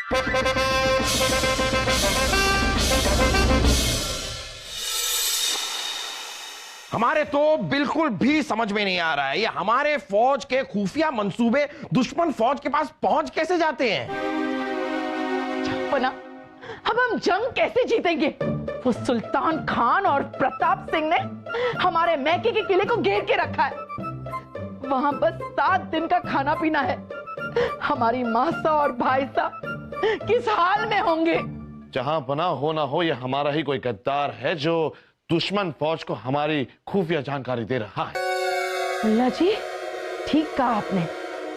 हमारे तो बिल्कुल भी समझ में नहीं आ रहा है, ये हमारे फौज के खुफिया मंसूबे दुश्मन फौज के पास पहुंच कैसे जाते हैं? पना, अब हम जंग कैसे जीतेंगे? वो सुल्तान खान और प्रताप सिंह ने हमारे मैके के किले को घेर के रखा है। वहां बस 7 दिन का खाना पीना है। हमारी मासा और भाईसा किस हाल में होंगे? जहां बना हो ना हो, ये हमारा ही कोई गद्दार है जो दुश्मन फौज को हमारी खुफिया जानकारी दे रहा है। मुल्ला जी, ठीक कहा आपने।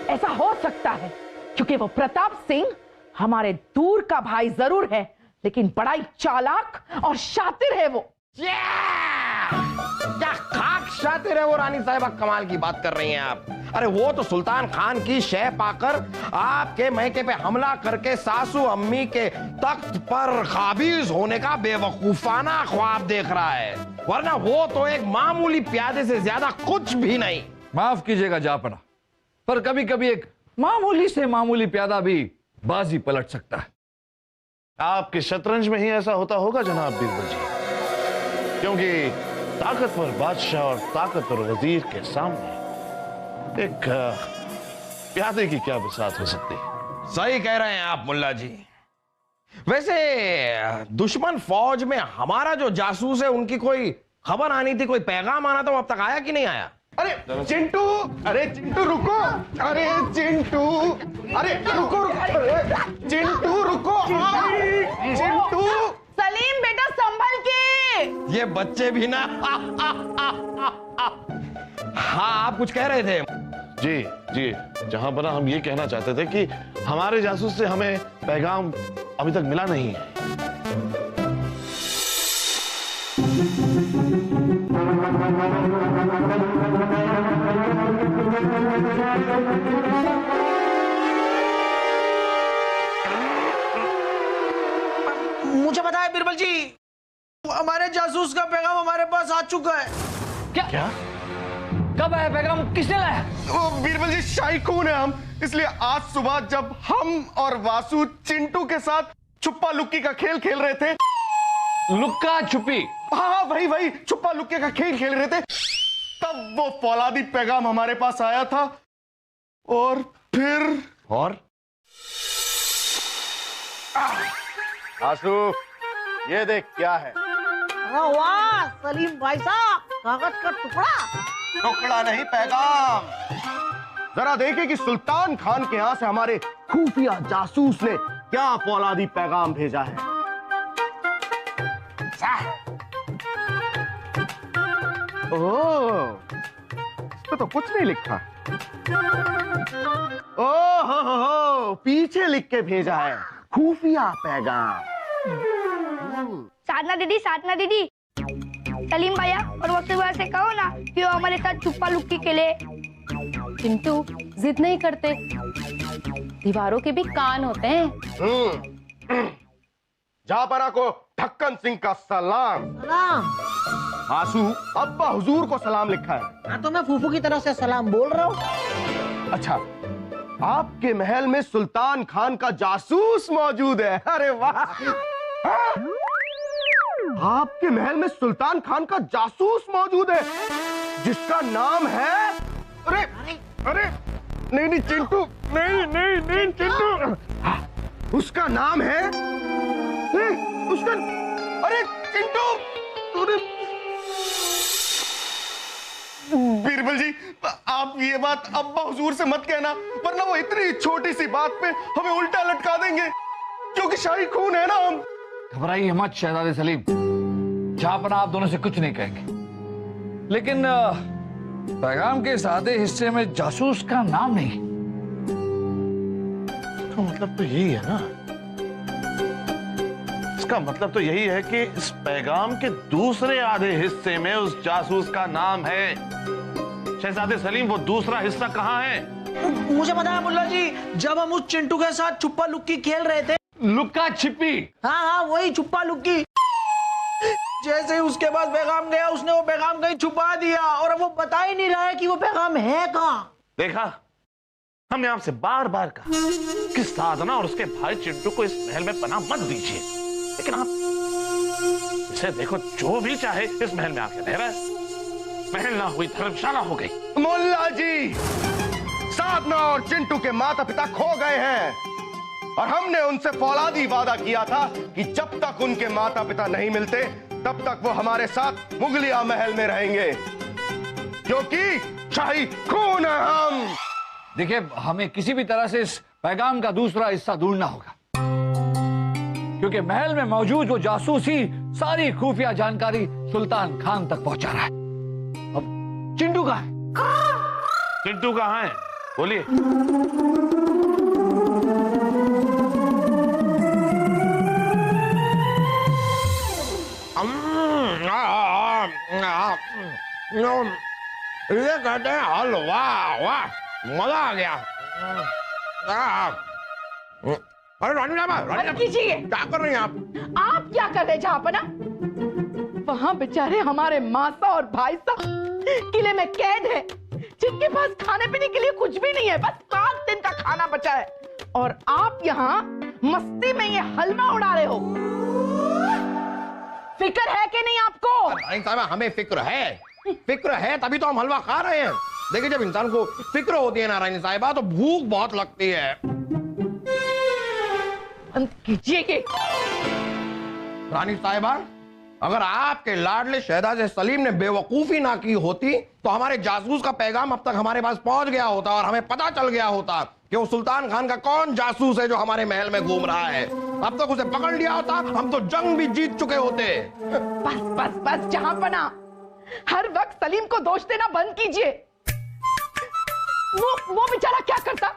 ऐसा हो सकता है क्योंकि वो प्रताप सिंह हमारे दूर का भाई जरूर है, लेकिन बड़ा ही चालाक और शातिर है वो। क्या खाक शातिर है वो रानी साहिबा, कमाल की बात कर रही हैं आप। अरे वो तो सुल्तान खान की शह पाकर आपके मैके पे हमला करके सासू अम्मी के तख्त पर काबिज होने का बेवकूफाना ख्वाब देख रहा है, वरना वो तो एक मामूली प्यादे से ज्यादा कुछ भी नहीं। माफ कीजिएगा जापना, पर कभी कभी एक मामूली से मामूली प्यादा भी बाजी पलट सकता है। आपके शतरंज में ही ऐसा होता होगा जनाब बीरबल जी, क्योंकि ताकतवर बादशाह और ताकतवर वजीर के सामने एक प्यादे की क्या बिसात हो सकती है। सही कह रहे हैं आप मुल्ला जी। वैसे दुश्मन फौज में हमारा जो जासूस है, उनकी कोई खबर आनी थी, कोई पैगाम आना था, वो अब तक आया कि नहीं आया? अरे चिंटू, अरे चिंटू रुको, अरे चिंटू, अरे रुको, चिंटू रुको, चिंटू। सलीम बेटा संभल के। ये बच्चे भी ना। हाँ, आप कुछ कह रहे थे? जी जी, जहां बना हम ये कहना चाहते थे कि हमारे जासूस से हमें पैगाम अभी तक मिला नहीं है। मुझे पता है बीरबल जी, हमारे जासूस का पैगाम हमारे पास आ चुका है। क्या? कब आया पैगाम? किसने लाया? बीरबल जी, शाही खून है हम, इसलिए आज सुबह जब हम और वासु चिंटू के साथ छुप्पा लुक्की का खेल खेल रहे थे। लुक्का छुपी? हाँ वही छुप्पा लुक्की का खेल खेल रहे थे, तब वो फौलादी पैगाम हमारे पास आया था। और फिर आसू, ये देख क्या है। वाह सलीम भाई साहब, कागज का टुकड़ा। टुकड़ा नहीं, पैगाम। जरा देखे कि सुल्तान खान के यहां से हमारे खुफिया जासूस ने क्या फौलादी पैगाम भेजा है। ओह, इस पे तो कुछ नहीं लिखा। ओह हो, पीछे लिख के भेजा है, खुफिया पैगाम। साधना दीदी, सलीम भैया और वक्त भैया से कहो ना कि वो हमारे साथ छुपा लुक्की खेले। चिंटू, जिद नहीं करते, दीवारों के भी कान होते हैं। जापरा को ढक्कन सिंह का सलाम। सलाम। आंसू, अब्बा हुजूर को सलाम लिखा है। हाँ, तो मैं फूफू की तरफ से सलाम बोल रहा हूँ। अच्छा, आपके महल में सुल्तान खान का जासूस मौजूद है। अरे वाह! आपके महल में सुल्तान खान का जासूस मौजूद है जिसका नाम है, अरे अरे नहीं चिंटू, नहीं चिंटू, उसका नाम है, उसका, अरे चिंटू, बीरबल जी, आप ये बात अब्बा हुजूर से मत कहना, वरना वो इतनी छोटी सी बात पे हमें उल्टा लटका देंगे, क्योंकि शाही खून है ना हम। घबराइए मत शहजादे सलीम, जापना आप दोनों से कुछ नहीं कहेंगे, लेकिन पैगाम के सादे हिस्से में जासूस का नाम नहीं। तो मतलब तो यही है ना, इसका मतलब तो यही है कि इस पैगाम के दूसरे आधे हिस्से में उस जासूस का नाम है। शहजादे सलीम, वो दूसरा हिस्सा कहाँ है? मुझे पता है मुल्ला जी, जब हम उस चिंटू के साथ छुपा लुक्की खेल रहे थे। लुक्का छिपी? हाँ, वही छुपा लुक्की। जैसे ही उसके पास पैगाम गया, उसने वो पैगाम कहीं छुपा दिया और अब वो बता ही नहीं रहा है कि वो पैगाम है कहाँ। देखा, हमने आपसे बार बार कहा कि साधना और उसके भाई चिंटू को इस महल में पनाह मत दीजिए, लेकिन आप इसे देखो, जो भी चाहे इस महल में आके रह रहा है। महल ना हुई धर्मशाला हो गई। मुल्ला जी, साधना और चिंटू के माता पिता खो गए हैं और हमने उनसे फौलादी वादा किया था कि जब तक उनके माता पिता नहीं मिलते तब तक वो हमारे साथ मुगलिया महल में रहेंगे, क्योंकि शाही खून है हम। देखिए, हमें किसी भी तरह से इस पैगाम का दूसरा हिस्सा ढूंढना होगा, क्योंकि महल में मौजूद वो जासूस ही सारी खुफिया जानकारी सुल्तान खान तक पहुंचा रहा है। अब चिंटू कहाँ है? चिंटू कहाँ है? बोलिए। ये कहते हैं हलवा। वाह, मजा आ गया। अरे रानी साहब, कीजिए। क्या कर रही हैं आप? आप क्या कर रहे हैं जहापना? वहां बेचारे हमारे मासा और भाई साहब किले में कैद है, जिनके पास खाने पीने के लिए कुछ भी नहीं है, बस 7 दिन का खाना बचा है, और आप यहाँ मस्ती में ये हलवा उड़ा रहे हो। फिक्र है कि नहीं आपको? रानी साहब, हमें फिक्र है तभी तो हम हलवा खा रहे हैं। देखिए, जब इंसान को फिक्र होती है ना रानी साहिबा, तो भूख बहुत लगती है। बंद कीजिए। रानी साहिबा, अगर आपके लाडले शहजादे सलीम ने बेवकूफी ना की होती तो हमारे जासूस का पैगाम अब तक हमारे पास पहुंच गया होता और हमें पता चल गया होता कि वो सुल्तान खान का कौन जासूस है जो हमारे महल में घूम रहा है। अब तक उसे पकड़ लिया होता, हम तो जंग भी जीत चुके होते। बस बस बस जहांपना, हर वक्त सलीम को दोष देना बंद कीजिए। वो बेचारा क्या करता?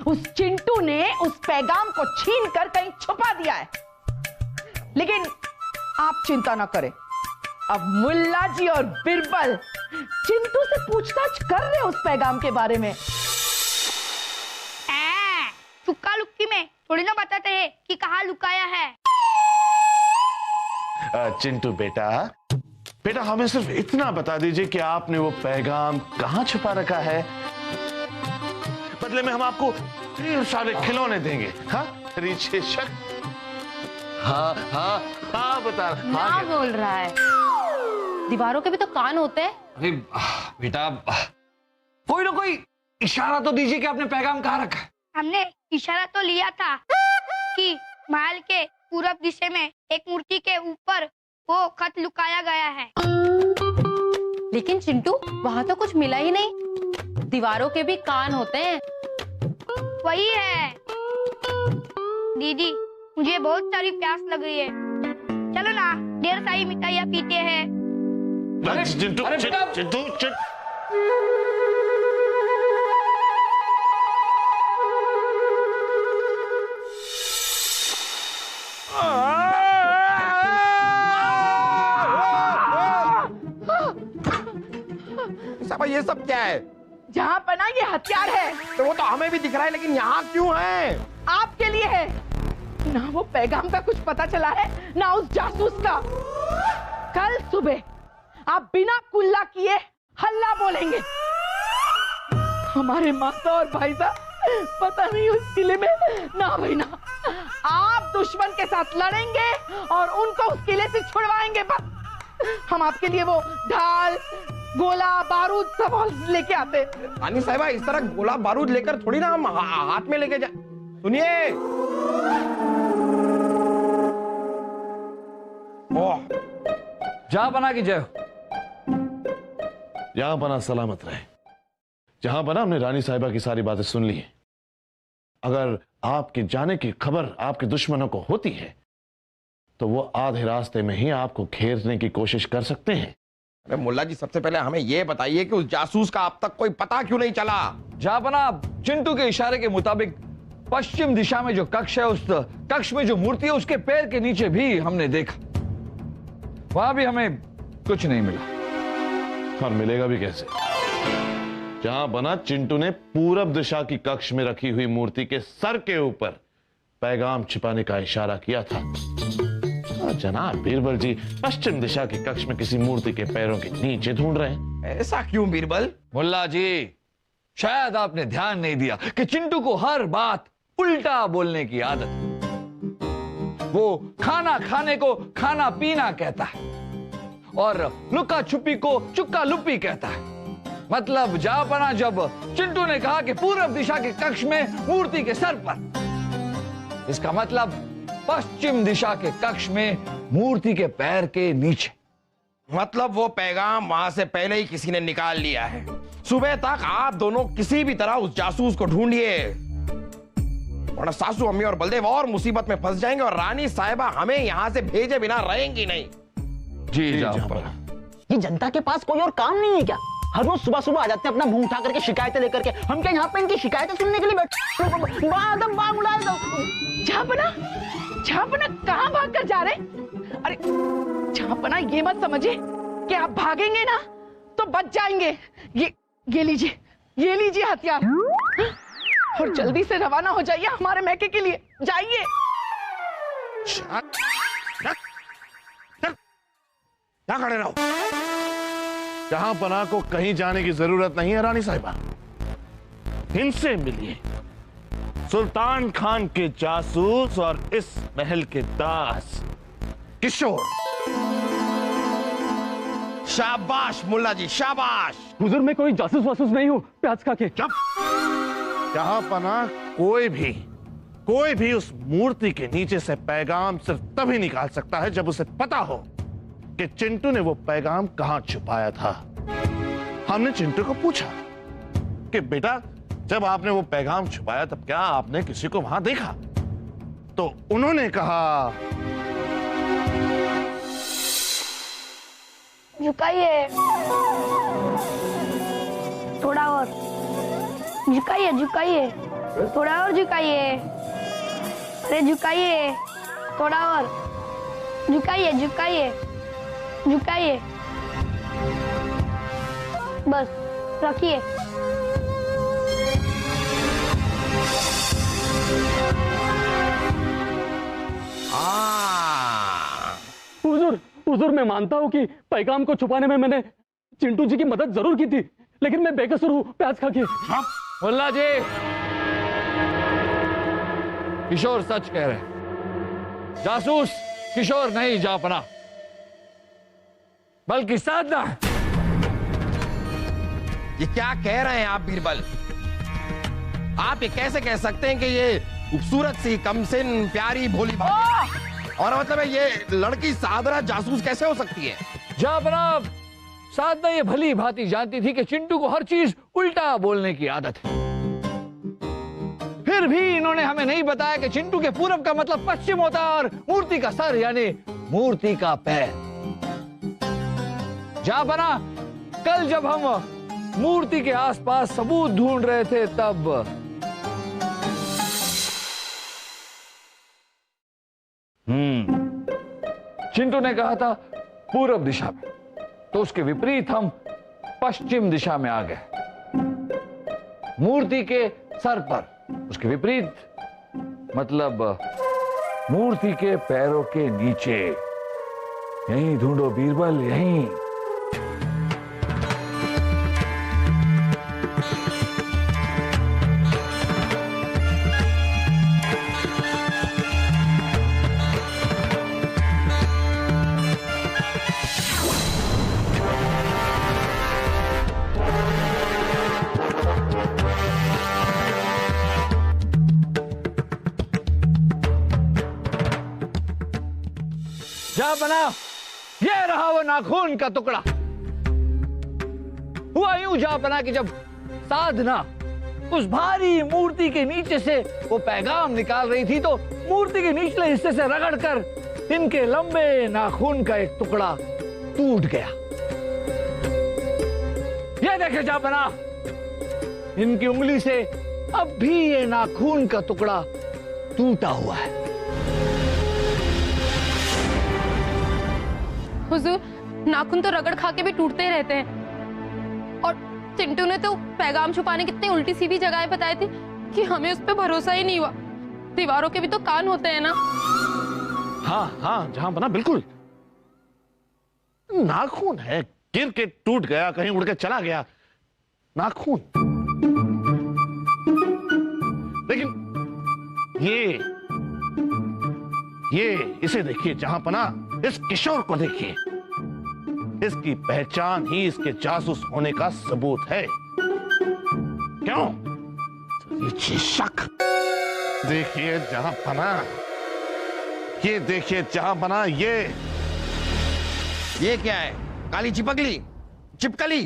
उस चिंटू ने उस पैगाम को छीन कर कहीं छुपा दिया है। लेकिन आप चिंता ना करें, अब मुल्ला जी और बिरबल चिंटू से पूछताछ कर रहे उस पैगाम के बारे में। चुक्का लुक्की में थोड़ी ना बताते हैं कि कहाँ लुकाया है। चिंटू बेटा, हमें सिर्फ इतना बता दीजिए कि आपने वो पैगाम कहाँ छुपा रखा है। बदले में हम आपको ढेर सारे खिलौने देंगे। हाँ रिचेशक? हाँ बता। क्या बोल रहा है? दीवारों के भी तो कान होते हैं। अरे बेटा, कोई ना कोई इशारा तो दीजिए कि आपने पैगाम कहाँ रखा है। हमने इशारा तो लिया था कि महल के पूरब दिशा में एक मूर्ति के ऊपर वो खत लुकाया गया है। लेकिन चिंटू, वहां तो कुछ मिला ही नहीं। दीवारों के भी कान होते हैं। वही है दीदी, मुझे बहुत सारी प्यास लग रही है, चलो ना ढेर सारी मिठाइयाँ पीते हैं। चिंटू ये सब क्या है? जहांपना, ये हथियार है। तो वो तो हमें भी दिख रहा है, लेकिन यहाँ क्यों है? आपके लिए है। ना वो पैगाम का कुछ पता चला है, ना उस जासूस का। कल सुबह आप बिना कुल्ला किए हल्ला बोलेंगे। हमारे माता और भाई साहब पता नहीं उस किले में ना भाई ना, आप दुश्मन के साथ लड़ेंगे और उनको उस किले से छुड़वाएंगे। बस हम आपके लिए वो ढाल, गोला, बारूद सब लेके आते। रानी साहिबा, इस तरह गोला बारूद लेकर थोड़ी ना हम हाथ में लेके जा। सुनिए, जहां बना की जय। जहां बना सलामत रहे। जहां बना, हमने रानी साहिबा की सारी बातें सुन ली हैं। अगर आपके जाने की खबर आपके दुश्मनों को होती है तो वो आधे रास्ते में ही आपको घेरने की कोशिश कर सकते हैं। अरे मुल्ला जी, सबसे पहले हमें यह बताइए कि उस जासूस का अब तक कोई पता क्यों नहीं चला? जहांपना, चिंटू के इशारे के मुताबिक पश्चिम दिशा में जो कक्ष है, उस कक्ष में जो मूर्ति है उसके पैर के नीचे भी हमने देखा। वहां भी हमें कुछ नहीं मिला। और मिलेगा भी कैसे? जहां बना, चिंटू ने पूरब दिशा की कक्ष में रखी हुई मूर्ति के सर के ऊपर पैगाम छिपाने का इशारा किया था। जनाब बीरबल जी पश्चिम दिशा की कक्ष में किसी मूर्ति के पैरों के नीचे ढूंढ रहे हैं। ऐसा क्यों बीरबल? मुल्ला जी, शायद आपने ध्यान नहीं दिया कि चिंटू को हर बात उल्टा बोलने की आदत है। वो खाना खाने को खाना पीना कहता है और लुका छुपी को चुक्का लुप्पी कहता है। मतलब जापना जब चिंटू ने कहा कि पूर्व दिशा के कक्ष में मूर्ति के सर पर, इसका मतलब पश्चिम दिशा के कक्ष में मूर्ति के पैर के नीचे। मतलब वो पैगाम वहां से पहले ही किसी ने निकाल लिया है। सुबह तक आप दोनों किसी भी तरह उस जासूस को ढूंढिए, वरना सासू अम्मी और बलदेव और मुसीबत में फंस जाएंगे और रानी साहिबा हमें यहां से भेजे बिना रहेंगी नहीं। जी जापना। ये जनता के पास कोई और काम नहीं है क्या? हर रोज सुबह सुबह आ जाते हैं अपना मुंह उठा करके शिकायतें लेकर के। हम क्या यहाँ पे इनकी शिकायतें सुनने के लिए बैठे? झापना कहाँ भाग कर जा रहे? अरे झापना ये मत समझिए कि आप भागेंगे ना तो बच जाएंगे। ये लीजिए हथियार और जल्दी से रवाना हो जाइए हमारे मैके के लिए। जाइए। क्या खड़े रहो? जहांपना को कहीं जाने की जरूरत नहीं है रानी साहिबा। इनसे मिलिए, सुल्तान खान के जासूस और इस महल के दास किशोर। शाबाश मुल्ला जी, शाबाश। हुजूर, मैं कोई जासूस वासूस नहीं हूँ। प्याज खा के चुप। जहांपना कोई भी उस मूर्ति के नीचे से पैगाम सिर्फ तभी निकाल सकता है जब उसे पता हो कि चिंटू ने वो पैगाम कहां छुपाया था। हमने चिंटू को पूछा कि बेटा, जब आपने वो पैगाम छुपाया तब क्या आपने किसी को वहां देखा? तो उन्होंने कहा, झुकाइए, थोड़ा और झुकाइए, थोड़ा और झुकाइए, अरे झुकाइए, थोड़ा और झुकाइए, बस रखिए। हुजूर, मैं मानता हूँ कि पैगाम को छुपाने में मैंने चिंटू जी की मदद जरूर की थी, लेकिन मैं बेकसूर हूँ प्याज खा के। मुल्ला जी, किशोर सच कह रहे। जासूस किशोर नहीं जापना, बल्कि साधना। ये क्या कह रहे हैं आप बीरबल? आप ये कैसे कह सकते हैं कि ये खूबसूरत सी कमसिन प्यारी भोली और मतलब है ये लड़की साधना जासूस कैसे हो सकती है? जापना, साधना ये भली भांति जानती थी कि चिंटू को हर चीज उल्टा बोलने की आदत है। फिर भी इन्होंने हमें नहीं बताया कि चिंटू के पूरब का मतलब पश्चिम होता है और मूर्ति का सर यानी मूर्ति का पैर। जापना, कल जब हम मूर्ति के आसपास सबूत ढूंढ रहे थे तब चिंटू ने कहा था पूरब दिशा में, तो उसके विपरीत हम पश्चिम दिशा में आ गए। मूर्ति के सर पर, उसके विपरीत मतलब मूर्ति के पैरों के नीचे। यहीं ढूंढो बीरबल, यहीं। बना, ये रहा वो नाखून का टुकड़ा। हुआ यूं जापना कि जब साधना उस भारी मूर्ति के नीचे से वो पैगाम निकाल रही थी तो मूर्ति के निचले हिस्से से रगड़कर इनके लंबे नाखून का एक टुकड़ा टूट गया। ये देखे जापना, इनकी उंगली से अब भी ये नाखून का टुकड़ा टूटा हुआ है। हुजूर, नाखून तो रगड़ खा के भी टूटते ही रहते हैं। और चिंटू ने तो पैगाम छुपाने कितनी उल्टी सीधी जगह बताई थी कि हमें उस पर भरोसा ही नहीं हुआ। दीवारों के भी तो कान होते हैं ना। हाँ हाँ, जहां बना बिल्कुल। नाखून है, गिर के टूट गया, कहीं उड़ के चला गया। नाखून ये इसे देखिए जहांपना, इस किशोर को देखिए। इसकी पहचान ही इसके जासूस होने का सबूत है। क्यों? ये शक। देखिए जहांपना, ये देखिए जहांपना, ये क्या है? काली चिपकली, चिपकली।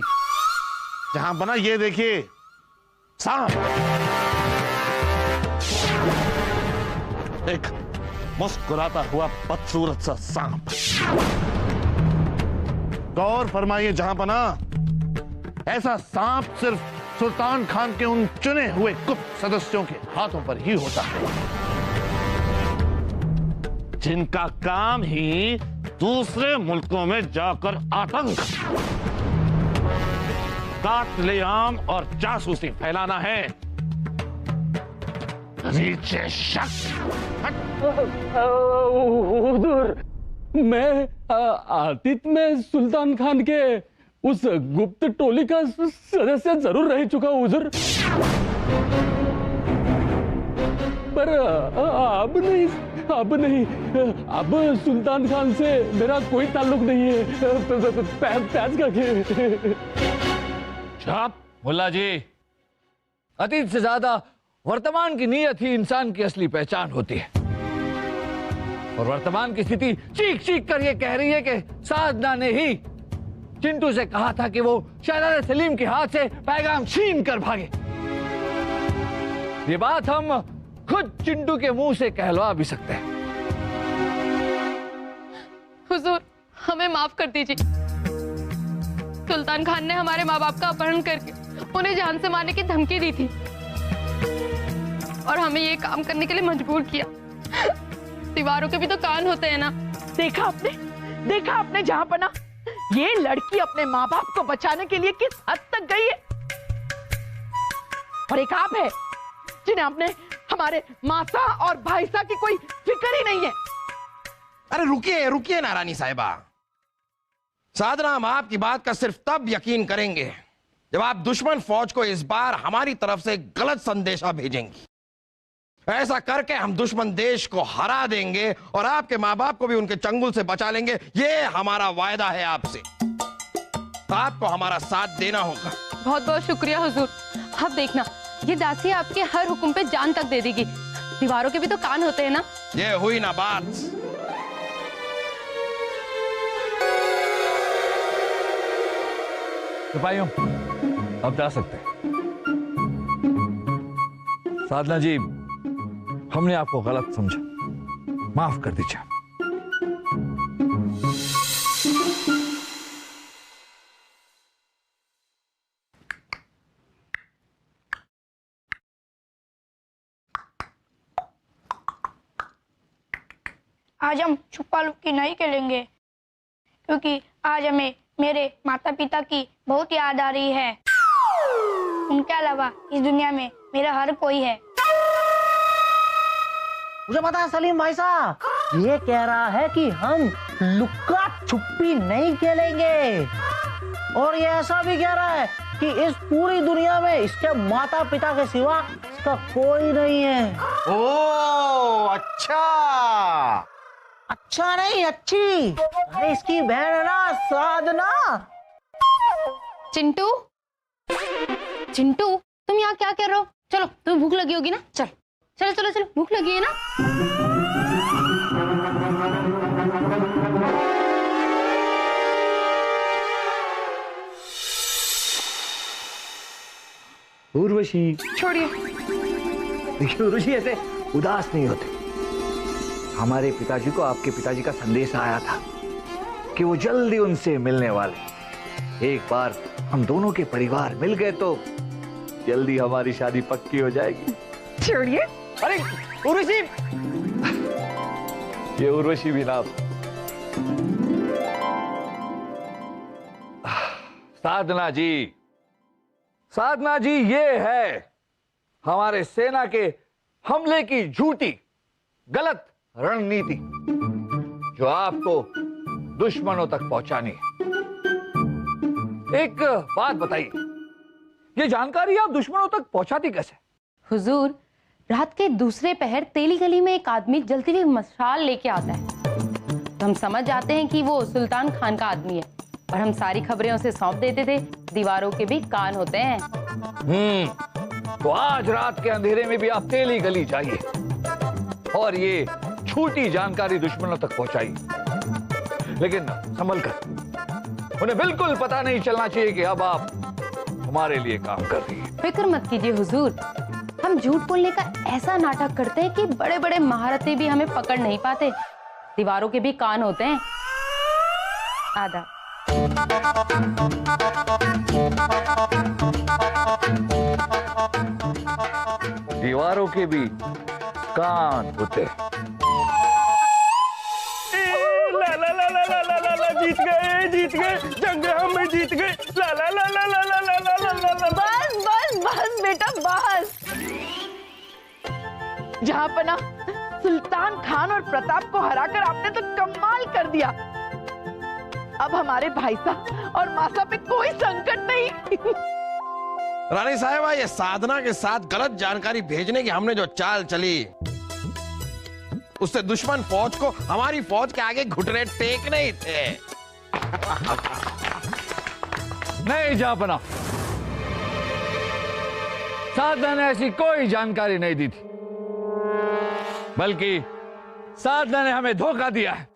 जहांपना ये देखिए, सांप। एक मुस्कुराता हुआ बदसूरत सा सांप। गौर फरमाइए जहांपना, ऐसा सांप सिर्फ सुल्तान खान के उन चुने हुए गुप्त सदस्यों के हाथों पर ही होता है, जिनका काम ही दूसरे मुल्कों में जाकर आतंक, कातलेआम और जासूसी फैलाना है। नीचे शक। हुजूर, मैं आतिथ में सुल्तान खान के उस गुप्त टोली का सदस्य जरूर रह चुका हूं हुजूर, पर अब नहीं, अब सुल्तान खान से मेरा कोई ताल्लुक नहीं है। पैच करके छाप मुल्ला जी, अतीत से ज्यादा वर्तमान की नीयत ही इंसान की असली पहचान होती है। और वर्तमान की स्थिति चीख चीख कर ये कह रही है कि साधना ने ही चिंटू से कहा था कि वो शहजादे सलीम के हाथ से पैगाम छीन कर भागे। ये बात हम खुद चिंटू के मुंह से कहलवा भी सकते हैं। हुजूर, हमें माफ कर दीजिए। सुल्तान खान ने हमारे माँ बाप का अपहरण करके उन्हें जान से मारने की धमकी दी थी और हमें ये काम करने के लिए मजबूर किया। दीवारों के भी तो कान होते हैं ना। देखा आपने जहांपना, ये लड़की अपने माँ बाप को बचाने के लिए किस हद तक गई है। और एक आप है जिन्हें आपने हमारे मासा और भाईसा की कोई फिक्र ही नहीं है। अरे रुकिए ना रानी साहिबा। साधना, हम आपकी बात का सिर्फ तब यकीन करेंगे जब आप दुश्मन फौज को इस बार हमारी तरफ से गलत संदेशा भेजेंगी। ऐसा करके हम दुश्मन देश को हरा देंगे और आपके माँ बाप को भी उनके चंगुल से बचा लेंगे। ये हमारा वायदा है आपसे। आपको हमारा साथ देना होगा। बहुत बहुत शुक्रिया हुजूर। अब देखना, ये दासी आपके हर हुक्म पे जान तक दे देगी। दीवारों के भी तो कान होते हैं ना। ये हुई ना बात। सिपाहियों, अब जा सकते हैं। साधना जी, हमने आपको गलत समझा, माफ कर दीजिए। आज हम छुपा लुक्की नहीं खेलेंगे, क्योंकि आज हमें मेरे माता पिता की बहुत याद आ रही है। उनके अलावा इस दुनिया में मेरा हर कोई है। मुझे पता है सलीम भाई साहब, ये कह रहा है कि हम लुक्का छुपी नहीं खेलेंगे, और ये ऐसा भी कह रहा है कि इस पूरी दुनिया में इसके माता पिता के सिवा इसका कोई नहीं है। ओ अच्छा नहीं, अच्छी। अरे इसकी बहन है ना साधना। चिंटू, तुम यहाँ क्या कर रहे हो? चलो, तुम्हें भूख लगी होगी ना। चलो, भूख लगी है ना। उर्वशी, छोड़िए। देखिए उर्वशी, ऐसे उदास नहीं होते। हमारे पिताजी को आपके पिताजी का संदेश आया था कि वो जल्दी उनसे मिलने वाले। एक बार हम दोनों के परिवार मिल गए तो जल्दी हमारी शादी पक्की हो जाएगी। छोड़िए। अरे उर्वशी, ये उर्वशी भी ना। साधना जी, ये है हमारे सेना के हमले की झूठी गलत रणनीति जो आपको दुश्मनों तक पहुंचानी है। एक बात बताइए, ये जानकारी आप दुश्मनों तक पहुंचाती कैसे? हुजूर, रात के दूसरे पहर तेली गली में एक आदमी जलती हुई मशाल लेके आता है। तो हम समझ जाते हैं कि वो सुल्तान खान का आदमी है और हम सारी खबरें उसे सौंप देते थे। दीवारों के भी कान होते हैं। तो आज रात के अंधेरे में भी आप तेली गली जाइए और ये झूठी जानकारी दुश्मनों तक पहुंचाइए, लेकिन संभल कर। उन्हें बिल्कुल पता नहीं चलना चाहिए कि अब आप हमारे लिए काम कर रही है। फिक्र मत कीजिए हुजूर, हम झूठ बोलने का ऐसा नाटक करते हैं कि बड़े बड़े महारथी भी हमें पकड़ नहीं पाते। दीवारों के भी कान होते हैं। आधा दीवारों के भी कान होते हैं। ला ला ला ला ला ला ला ला, जीत गए जंग हम जीत गए। ला ला ला ला ला ला ला ला ला ला ला। बस बस बस बेटा बस। जहां पना सुल्तान खान और प्रताप को हराकर आपने तो कमाल कर दिया। अब हमारे भाई साहब और मासा पे कोई संकट नहीं। रानी साहिबा, ये साधना के साथ गलत जानकारी भेजने की हमने जो चाल चली, उससे दुश्मन फौज को हमारी फौज के आगे घुटने टेकने ही थे। नहीं जापना, साधना ने ऐसी कोई जानकारी नहीं दी थी, बल्कि साधना ने हमें धोखा दिया है।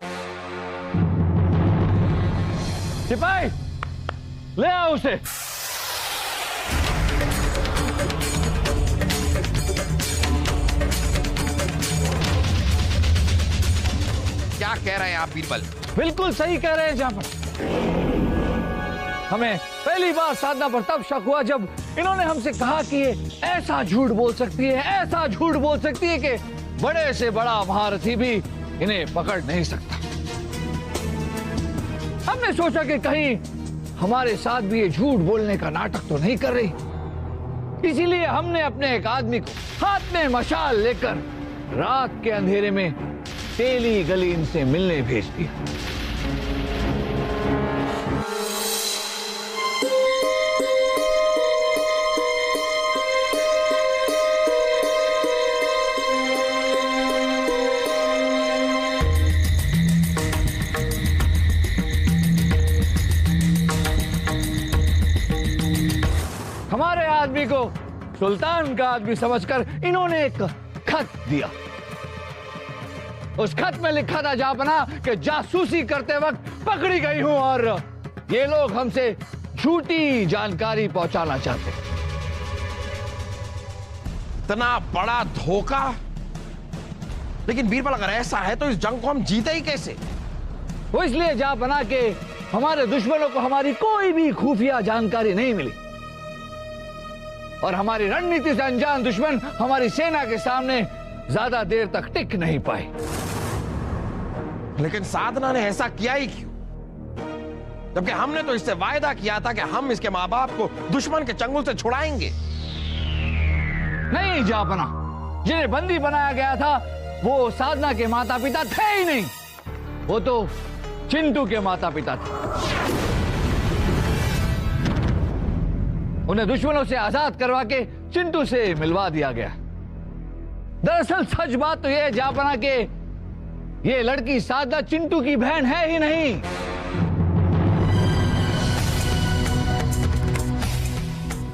सिपाही, ले आओ उसे। क्या कह रहे हैं आप बीरबल? बिल्कुल सही कह रहे हैं जाफर। हमें पहली बार साधना पर तब शक हुआ जब इन्होंने हमसे कहा कि ये ऐसा झूठ बोल सकती है, ऐसा झूठ बोल सकती है कि बड़े से बड़ा महारथी भी इन्हें पकड़ नहीं सकता। हमने सोचा कि कहीं हमारे साथ भी ये झूठ बोलने का नाटक तो नहीं कर रही, इसीलिए हमने अपने एक आदमी को हाथ में मशाल लेकर रात के अंधेरे में तेली गली इनसे मिलने भेज दिया। हमारे आदमी को सुल्तान का आदमी समझकर इन्होंने एक खत दिया। उस खत में लिखा था जापना कि जासूसी करते वक्त पकड़ी गई हूं और ये लोग हमसे झूठी जानकारी पहुंचाना चाहते हैं। इतना बड़ा धोखा! लेकिन बीरबल, अगर ऐसा है तो इस जंग को हम जीते ही कैसे? वो इसलिए जापना के हमारे दुश्मनों को हमारी कोई भी खुफिया जानकारी नहीं मिली और हमारी रणनीति से अनजान दुश्मन हमारी सेना के सामने ज्यादा देर तक टिक नहीं पाए। लेकिन साधना ने ऐसा किया ही क्यों? जबकि हमने तो इससे वायदा किया था कि हम इसके माँ बाप को दुश्मन के चंगुल से छुड़ाएंगे। नहीं जापना, जिन्हें बंदी बनाया गया था वो साधना के माता पिता थे ही नहीं, वो तो चिंटू के माता पिता थे। उन्हें दुश्मनों से आजाद करवा के चिंटू से मिलवा दिया गया। दरअसल सच बात तो यह है जापना के ये लड़की साधना चिंटू की बहन है ही नहीं।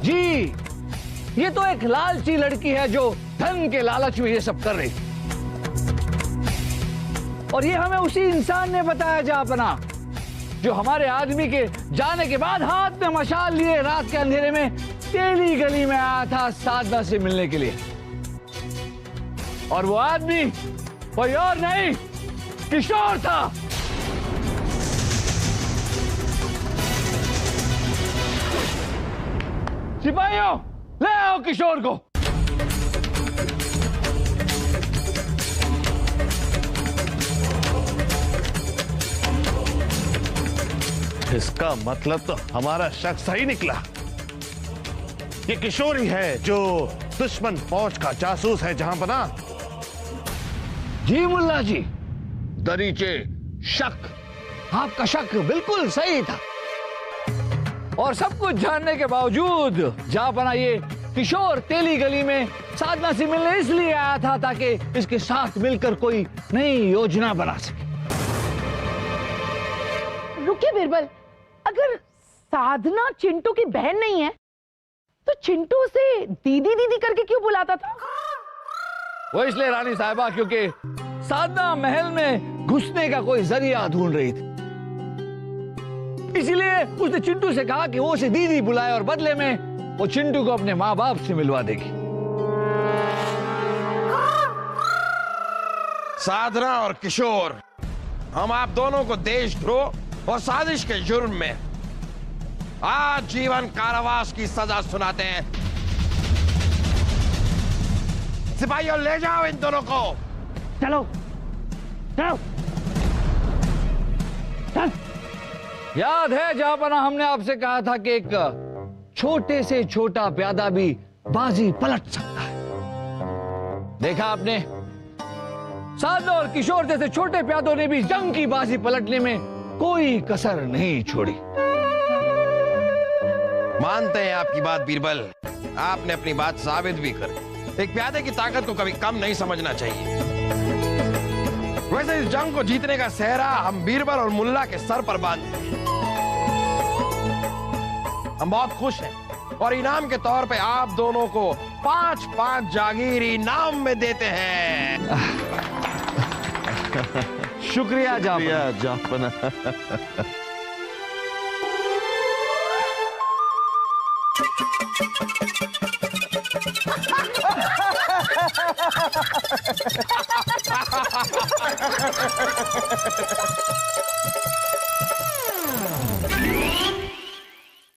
जी, ये तो एक लालची लड़की है जो धन के लालच में ये सब कर रही। और ये हमें उसी इंसान ने बताया जापना जो हमारे आदमी के जाने के बाद हाथ में मशाल लिए रात के अंधेरे में तेली गली में आया था साधना से मिलने के लिए। और वो आदमी कोई और नहीं, किशोर था। सिपाहियों, ले आओ किशोर को। इसका मतलब तो हमारा शक सही निकला। ये किशोर ही है जो दुश्मन फौज का जासूस है जहां बना। जी मुल्ला जी, दरीचे शक, आपका शक बिल्कुल सही था। और सब कुछ जानने के बावजूद जहां बना ये किशोर तेली गली में साधना से मिलने इसलिए आया था ताकि इसके साथ मिलकर कोई नई योजना बना सके। रुकिए बीरबल, अगर साधना चिंटू की बहन नहीं है तो चिंटू उसे दीदी दीदी करके क्यों बुलाता था? वो इसलिए रानी साहिबा क्योंकि साधना महल में घुसने का कोई जरिया ढूंढ रही थी, इसलिए उसने चिंटू से कहा कि वो उसे दीदी बुलाए और बदले में वो चिंटू को अपने माँ बाप से मिलवा देगी। साधना और किशोर, हम आप दोनों को देशद्रोह और साजिश के जुर्म में आजीवन कारावास की सजा सुनाते हैं। सिपाहियों, ले जाओ इन दोनों को। चलो चलो चल। याद है जहापना, हमने आपसे कहा था कि एक छोटे से छोटा प्यादा भी बाजी पलट सकता है। देखा आपने, साधना और किशोर जैसे छोटे प्यादों ने भी जंग की बाजी पलटने में कोई कसर नहीं छोड़ी। मानते हैं आपकी बात बीरबल, आपने अपनी बात साबित भी कर। एक प्यादे की ताकत को कभी कम नहीं समझना चाहिए। वैसे इस जंग को जीतने का सेहरा हम बीरबल और मुल्ला के सर पर बांधते हैं। हम बहुत खुश हैं और इनाम के तौर पे आप दोनों को 5-5 जागीर इनाम में देते हैं। शुक्रिया जापना।